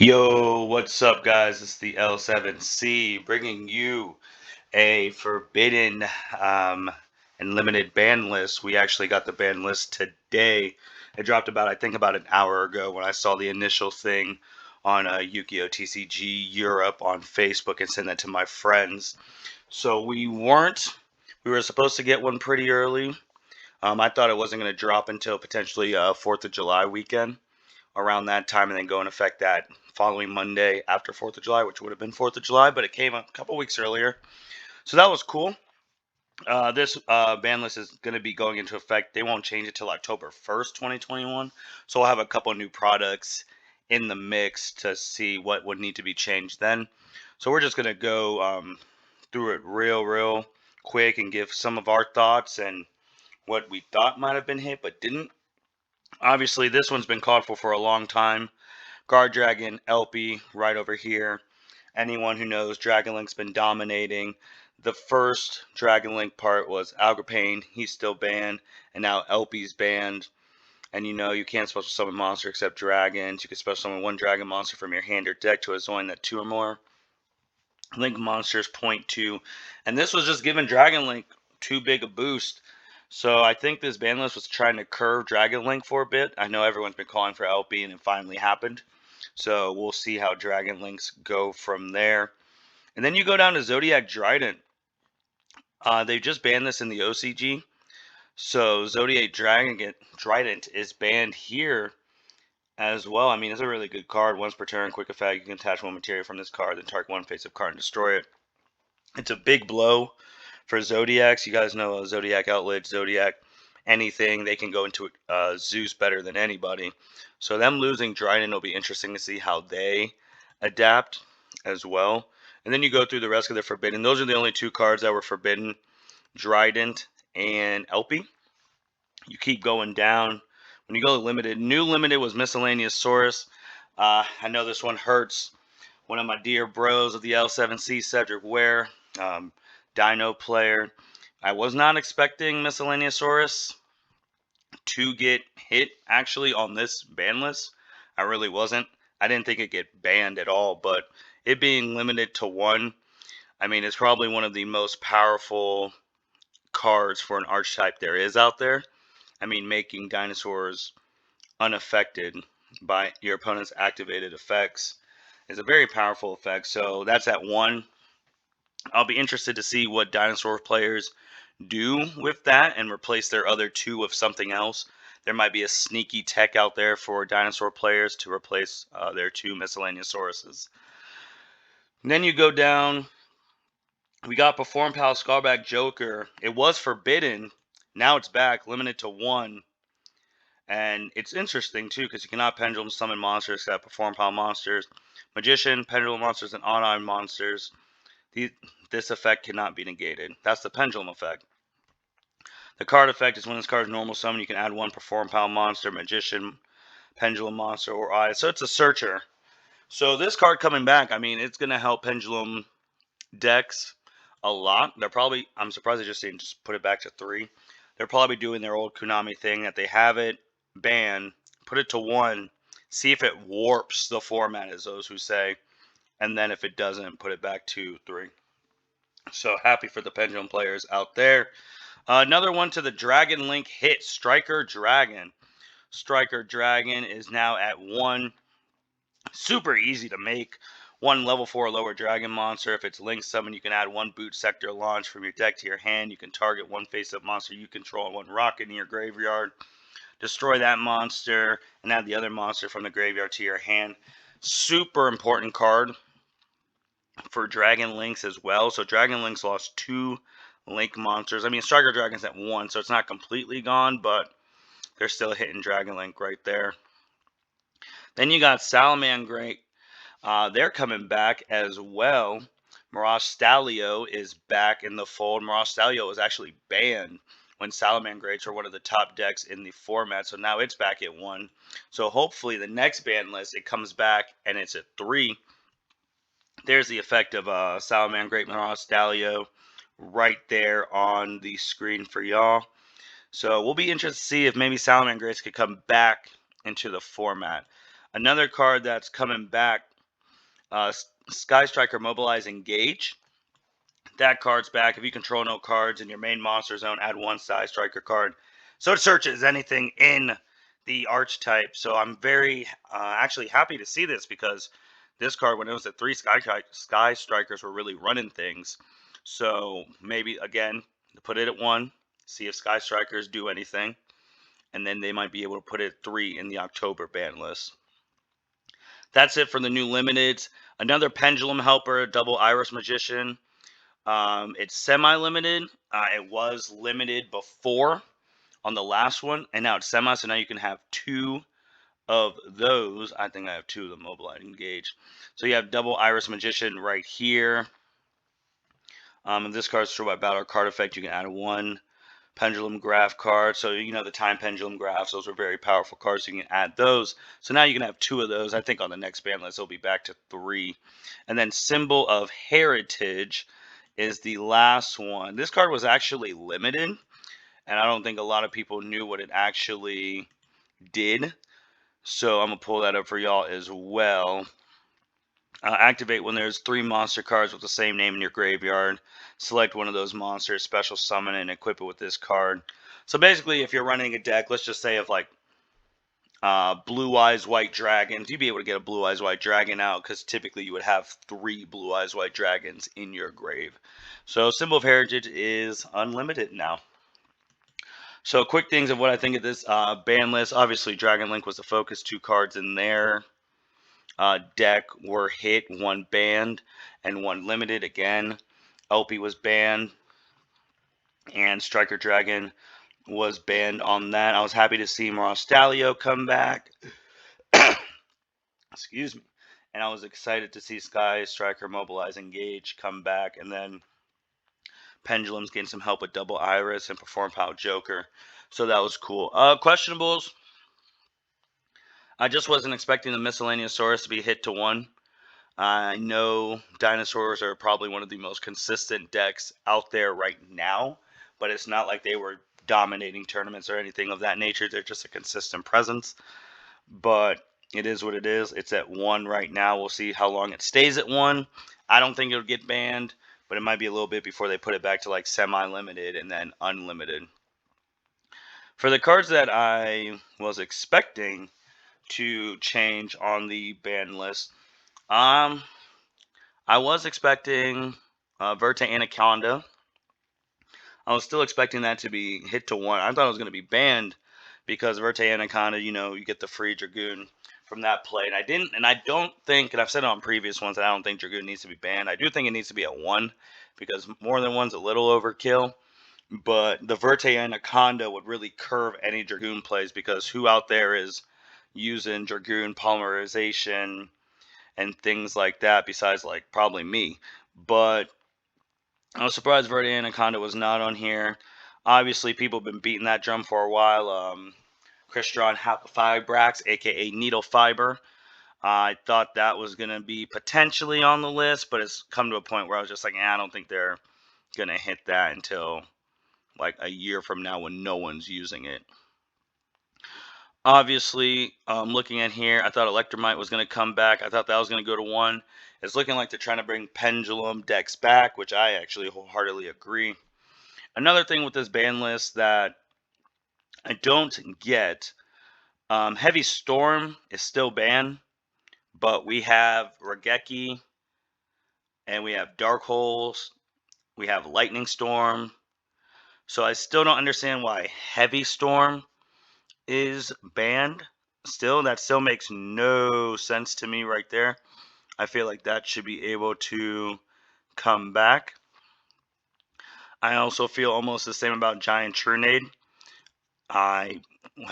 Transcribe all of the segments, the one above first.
Yo, what's up, guys? It's the L7C bringing you a forbidden um, and limited ban list. We actually got the ban list today. It dropped I think, about an hour ago when I saw the initial thing on Yu-Gi-Oh! TCG Europe on Facebook and sent that to my friends. So we were supposed to get one pretty early. I thought it wasn't going to drop until potentially 4th of July weekend around that time and then go in effect that following Monday after 4th of July, which would have been 4th of July, but it came a couple weeks earlier. So that was cool. This ban list is going to be going into effect. They won't change it till October 1st, 2021. So we'll have a couple new products in the mix to see what would need to be changed then. So we're just going to go through it real quick and give some of our thoughts and what we thought might have been hit but didn't. Obviously, this one's been called for a long time. Guard Dragon, LP, right over here. Anyone who knows, Dragon Link's been dominating. The first Dragon Link part was Algrapane, he's still banned, and now LP's banned. And you can't special summon monster except dragons. You can special summon one dragon monster from your hand or deck to a zone that 2 or more. Link monsters .2. And this was just giving Dragon Link too big a boost. So I think this ban list was trying to curve Dragon Link for a bit. I know everyone's been calling for LP and it finally happened. So we'll see how Dragon Links go from there. And then you go down to Zodiac Dragon. They just banned this in the OCG. So Zodiac Dragon Trident is banned here as well. I mean, it's a really good card. Once per turn, quick effect. You can attach one material from this card, then target one face-up card and destroy it. It's a big blow for Zodiacs. You guys know Zodiac Outlet, Zodiac anything. They can go into Zeus better than anybody. So them losing Dryden will be interesting to see how they adapt as well. And then you go through the rest of the forbidden. Those are the only two cards that were forbidden, Dryden and LP. You keep going down. When you go to limited, new limited was Miscellaneous Saurus. I know this one hurts one of my dear bros of the L7C, Cedric Ware, Dino player. I was not expecting Miscellaneous Saurus to get hit actually on this ban list. I really wasn't. I didn't think it'd get banned at all, but it being limited to one, I mean, it's probably one of the most powerful cards for an archetype there is out there. I mean, making dinosaurs unaffected by your opponent's activated effects is a very powerful effect. So that's at one. I'll be interested to see what dinosaur players do with that and replace their other two with something else. There might be a sneaky tech out there for dinosaur players to replace their two Miscellaneous Sauruses. Then you go down. We got Perform Pal Scarback Joker. It was forbidden. Now it's back, limited to one. And it's interesting, too, because you cannot pendulum summon monsters that Perform Pal monsters. Magician, pendulum monsters, and on-eye monsters. This effect cannot be negated. That's the pendulum effect. The card effect is when this card is normal summon, you can add one Perform Pal monster, Magician, Pendulum monster, or eye. So it's a searcher. So this card coming back, I mean, it's going to help Pendulum decks a lot. I'm surprised they just didn't just put it back to 3. They're probably doing their old Konami thing that they have it ban, put it to 1, see if it warps the format, as those who say, and then if it doesn't, put it back to 3. So happy for the Pendulum players out there. Another one to the Dragon Link hit, Striker Dragon. Striker Dragon is now at 1. Super easy to make. One level 4 lower dragon monster. If it's link summon, you can add one boot sector launch from your deck to your hand. You can target one face-up monster you control and one rocket in your graveyard. Destroy that monster and add the other monster from the graveyard to your hand. Super important card for Dragon Links as well. So Dragon Links lost 2 Link monsters. I mean, Striker Dragon's at 1, so it's not completely gone, but they're still hitting Dragon Link right there. Then you got Salamangreat. They're coming back as well. Mirage Stalio is back in the fold. Mirage Stalio was actually banned when Salamangreats were one of the top decks in the format, so now it's back at 1. So hopefully the next ban list, it comes back and it's at 3. There's the effect of Salamangreat Mirage Stalio right there on the screen for y'all. So we'll be interested to see if maybe Salamangreats could come back into the format. Another card that's coming back Sky Striker Mobilize Engage. That card's back. If you control no cards in your main monster zone, add 1 Sky Striker card. So it searches anything in the archetype. So I'm very actually happy to see this, because this card, when it was at 3 Sky Strikers, were really running things. So maybe, again, put it at 1, see if Sky Strikers do anything, and then they might be able to put it at 3 in the October ban list. That's it for the new limiteds. Another Pendulum Helper, double Iris Magician. It's semi-limited. It was limited before on the last one, and now it's semi, so now you can have 2 of those. I think I have 2 of the Mobilize Engage. So you have double Iris Magician right here. If this card's true by battle card effect, you can add 1 Pendulum Graph card. So, you know, the Time Pendulum Graphs, those are very powerful cards, so you can add those. So now you can have 2 of those. I think on the next ban list, it'll be back to 3. And then Symbol of Heritage is the last one. This card was actually limited, and I don't think a lot of people knew what it actually did. So I'm going to pull that up for y'all as well. Activate when there's 3 monster cards with the same name in your graveyard. Select one of those monsters, special summon, and equip it with this card. So basically, if you're running a deck, let's just say of like Blue Eyes White Dragons, you'd be able to get a Blue Eyes White Dragon out, because typically you would have 3 Blue Eyes White Dragons in your grave. So Symbol of Heritage is unlimited now. So quick things of what I think of this ban list. Obviously, Dragon Link was the focus. 2 cards in there. Deck were hit, 1 banned and 1 limited. Again, LP was banned, and Striker Dragon was banned on that. I was happy to see Morostalio come back. Excuse me. And I was excited to see Sky Striker Mobilize Engage come back, and then Pendulum's getting some help with double Iris and Perform Pile Joker. So that was cool. Questionables. I just wasn't expecting the Miscellaneousaurus to be hit to 1. I know Dinosaurs are probably one of the most consistent decks out there right now, but it's not like they were dominating tournaments or anything of that nature. They're just a consistent presence. But it is what it is. It's at 1 right now. We'll see how long it stays at 1. I don't think it'll get banned, but it might be a little bit before they put it back to like semi-limited and then unlimited. For the cards that I was expecting to change on the ban list, I was expecting Verte Anaconda. I was still expecting that to be hit to 1. I thought it was going to be banned, because Verte Anaconda, you know, you get the free Dragoon from that play. And I don't think, and I've said it on previous ones, that I don't think Dragoon needs to be banned. I do think it needs to be at 1, because more than 1's a little overkill. But the Verte Anaconda would really curve any Dragoon plays, because who out there is using Dragoon polymerization and things like that besides like probably me? But I was surprised Verde Anaconda was not on here. Obviously, people have been beating that drum for a while. Crystron Fibrax, aka Needle Fiber. I thought that was going to be potentially on the list, but it's come to a point where I was just like, I don't think they're going to hit that until like a year from now, when no one's using it. Obviously, looking at here, I thought Electromite was going to come back. I thought that was going to go to 1. It's looking like they're trying to bring Pendulum decks back, which I actually wholeheartedly agree. Another thing with this ban list that I don't get, Heavy Storm is still banned, but we have Regeki, and we have Dark Holes, we have Lightning Storm. So I still don't understand why Heavy Storm is banned. That still makes no sense to me right there. I feel like that should be able to come back. I also feel almost the same about Giant Trunade. I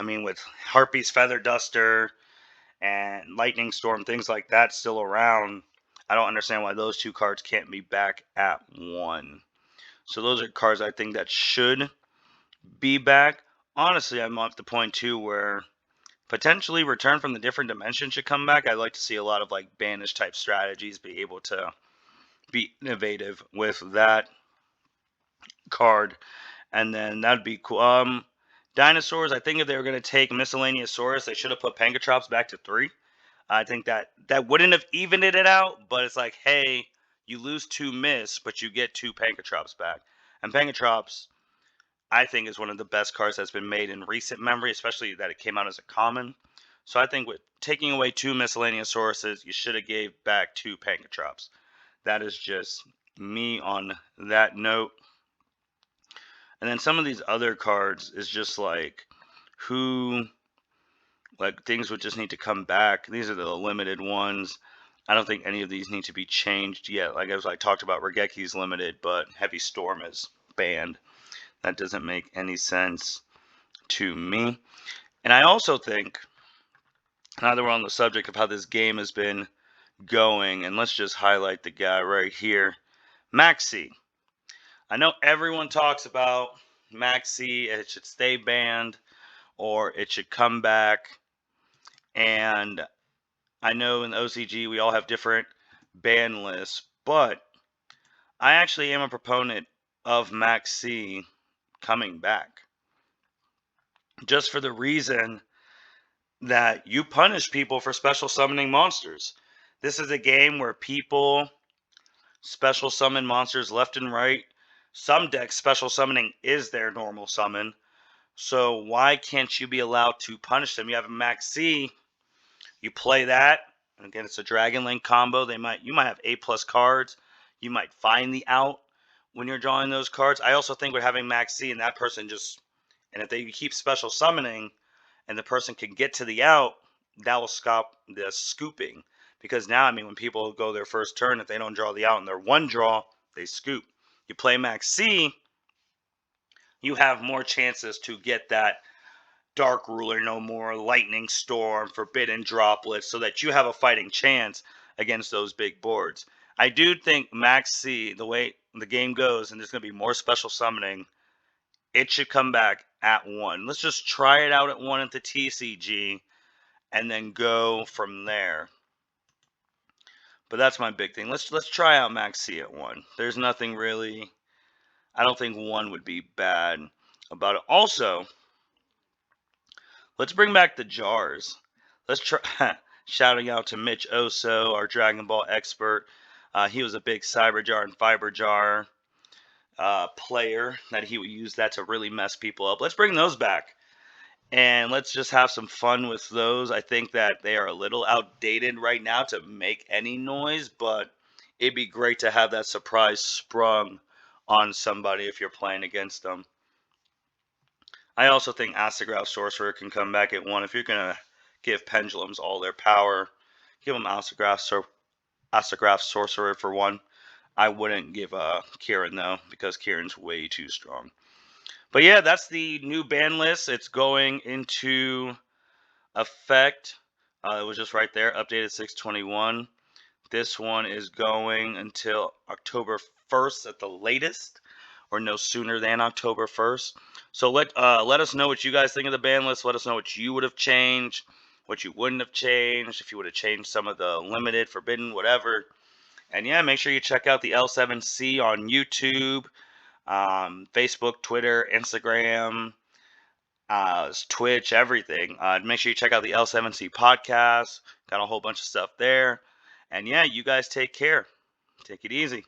mean, with Harpy's Feather Duster and Lightning Storm, things like that still around, I don't understand why those 2 cards can't be back at 1. So those are cards I think that should be back. Honestly, I'm at the point too where potentially Return from the Different Dimension should come back. I'd like to see a lot of like banish type strategies be able to be innovative with that card, and then that'd be cool. Dinosaurs, I think if they were going to take Miscellaneousaurus, they should have put Pangatrops back to 3. I think that wouldn't have evened it out, but it's like, hey, you lose 2 miss, but you get 2 Pankatrops back. And Pankatrops, I think, is one of the best cards that's been made in recent memory, especially that it came out as a common. So I think with taking away 2 miscellaneous sources, you should have gave back 2 Pankatrops. That is just me on that note. And then some of these other cards is just like who, like, things would just need to come back. These are the limited ones. I don't think any of these need to be changed yet. Like as I talked about, Regeki's limited, but Heavy Storm is banned. That doesn't make any sense to me. And I also think, now that we're on the subject of how this game has been going, and let's just highlight the guy right here, Maxi. I know everyone talks about Maxi, it should stay banned or it should come back. And I know in the OCG we all have different ban lists, but I actually am a proponent of Maxi coming back. Just for the reason that you punish people for special summoning monsters. This is a game where people special summon monsters left and right. Some decks special summoning is their normal summon. So why can't you be allowed to punish them? You have a Maxi, you play that, and again it's a Dragon Link combo. You might have A+ cards. You might find the out when you're drawing those cards. I also think with having Maxi and that person and if they keep special summoning and the person can get to the out, that will stop the scooping. Because now, I mean, when people go their first turn, if they don't draw the out in their one draw, they scoop. You play Maxi, you have more chances to get that Dark Ruler no more, Lightning Storm, Forbidden Droplets, so that you have a fighting chance against those big boards. I do think Maxi, the way the game goes, and there's going to be more special summoning, it should come back at 1. Let's just try it out at 1 at the TCG and then go from there. But that's my big thing. Let's try out Maxi at 1. There's nothing really, I don't think 1 would be bad about it. Also, let's bring back the jars. Let's try shouting out to Mitch Oso, our Dragon Ball expert. He was a big Cyber Jar and Fiber Jar player that he would use that to really mess people up. Let's bring those back and let's just have some fun with those. I think that they are a little outdated right now to make any noise, but it'd be great to have that surprise sprung on somebody if you're playing against them. I also think Astrograph Sorcerer can come back at 1. If you're going to give Pendulums all their power, give them Astrograph Sorcerer for 1. I wouldn't give Kieran, though, because Kieran's way too strong. But yeah, that's the new ban list. It's going into effect. It was just right there, updated 6/21. This one is going until October 1st at the latest, or no sooner than October 1st. So let us know what you guys think of the ban list. Let us know what you would have changed, what you wouldn't have changed, if you would have changed some of the limited, forbidden, whatever. And yeah, make sure you check out the L7C on YouTube, Facebook, Twitter, Instagram, Twitch, everything. Make sure you check out the L7C podcast. Got a whole bunch of stuff there. And yeah, you guys take care. Take it easy.